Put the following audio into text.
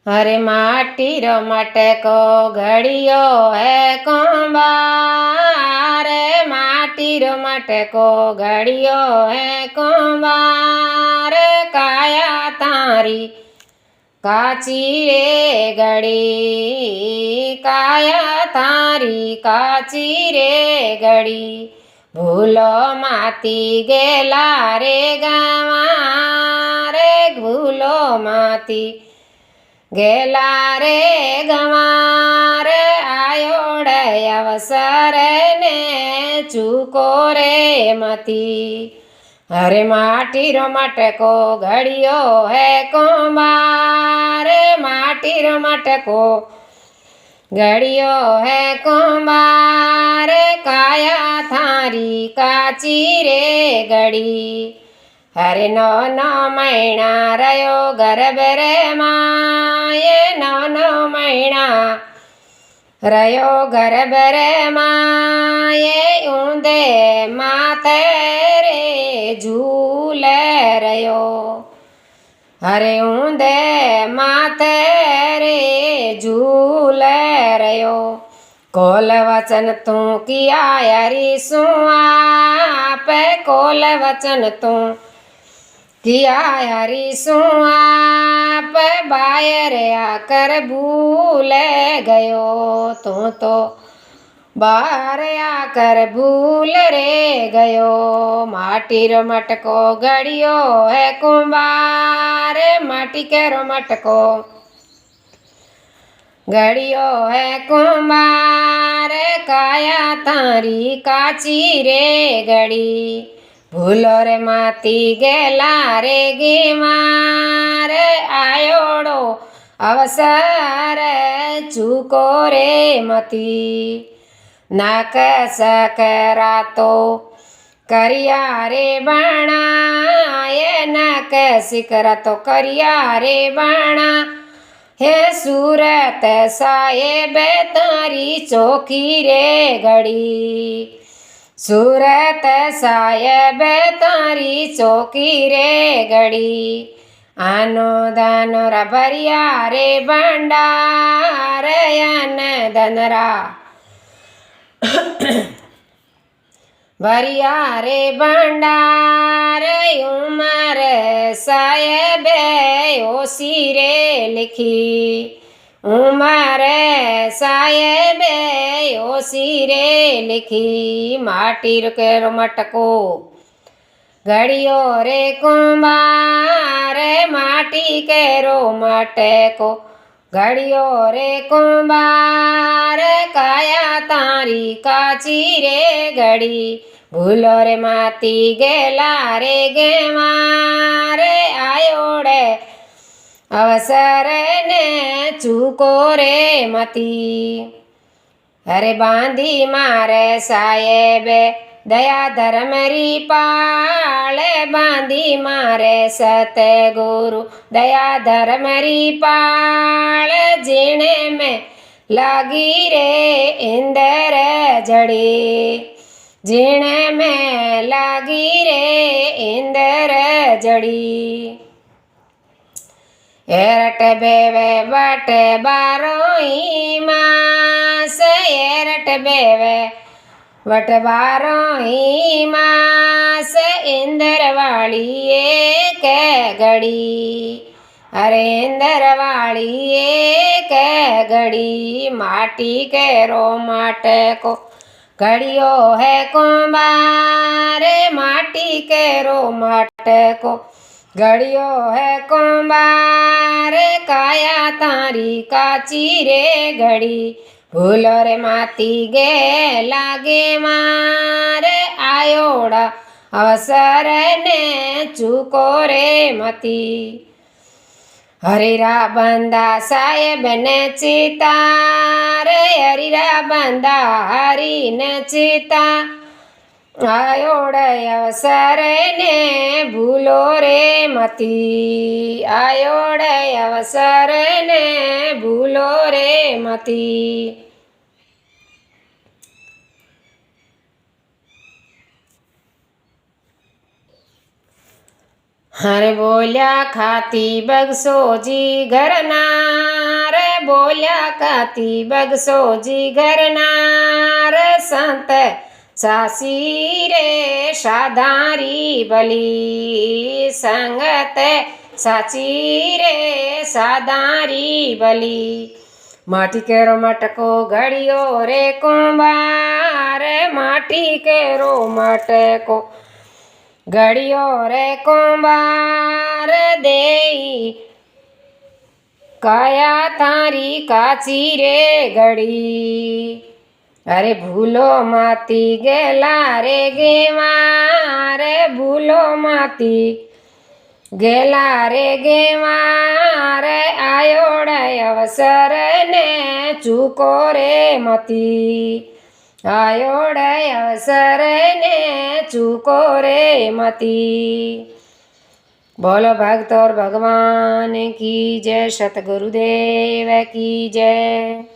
अरे माटी रो मटको घड़ियो है कुंभार, माटी रो मटको घड़ियो है कुंभार, काया तारी काची रे घड़ी, काया तारी काची रे घड़ी, भूलो माती गेला रे गंवार, भूलो माती गेला रे गंवार, आयोड़ अवसर ने चूको रे मती। अरे माटी रो मटको घड़ियो है कुंभार, माटी रो मटको घड़ियो है कुंभार, काया थारी काची रे घड़ी। अरे नौ नौ महीना रयो गर्भ रे माये, नौ नौ महीना रयो गर्भ रे माये, ऊंदे माथे रे झूल रयो। अरे ऊंदे माथे रे झूल रयो, कोल वचन तू किया हरी सुआप, कोल वचन तू किया हरी सुआप, बायर आकर भूल गयो तू तो बाहर आकर भूल रे गयो। माटी रो मटको घड़ियो है कुंभार, माटी के रो मटको घड़ियो है कुंभार, काया तारी काची रे घड़ी, भूलो रे माती गेला रे गिमार, आयोड़ो अवसर चूको रे मती। नाक सकरा तो करिया रे बाणा, ये नाक सिकरा तो करिया रे बाणा, हे सूरत साहेब तारी चौकी रे घड़ी, सूरत साहेब तारी चौकी रे घड़ी, आनो दानो रा भरिया रे भंडार, अन धनरा भरिया रे भंडार, उमर साहेब ओसी रे लिखी, उमर साहेब ओसी रे लिखी। माटी के रो मटको घड़ियो रे कुंभार, माटी के रो मटको घड़ियो रे कुंभार, काया तारी काची रे घड़ी, भूलो रे माती गेला रे गेमार, आयोड़े अवसर ने चूको रे मती। अरे बांधी मारे साहेब दया धर्म री पाल, बांधी मारे सतगुरु दया धर्म री पाल, जीने में लागी रे इंदर जड़ी, जीने में लागी रे इंदर जड़ी। एरट बेवे बट बारोई मास, एरट बेवे वट बारोई मास, इंदर वाली एक घड़ी, अरे इंदर वाली एक घड़ी, माटी के रो मटको घड़ियो है कुंभार, माटी के रो मटको घड़ियो है कुंभार, काया तारी काची रे घड़ी, भूलो रे माती गेला गेमार, आयोड़ा अवसर ने चूको रे मती। हरिरा बंदा साहेब ने चितार, हरिरा बंदा हरि ने चिता, आयोड़ अवसर ने भूलो रे मती, आयोड़ अवसर ने भूलो रे मती। હરે બોલ્યા ખાતી બગસોજી ઘરના રે બોલ્યા ખાતી બગસોજી ઘરના રે સંત સાસી રે સાધારી ભલી સંગત સાચી રે સાધારી ભલી માટી કેરો મટકો ઘડિયો રે કુંભાર માટી કેરો મટકો ઘડિયો રે કુંભાર દેઈ કયા તારી કાચી રે ઘડી અરે ભૂલો માતી ગેલા રે ગેવા રે ભૂલો માતી ગેલા રે ગેવા રે આયોડે અવસર ને ચૂકો રે મતી આયોડે અવસર ને ચૂકો રે મતી બોલો ભક્તોર ભગવાન की जय सतगुरुदेव की जय।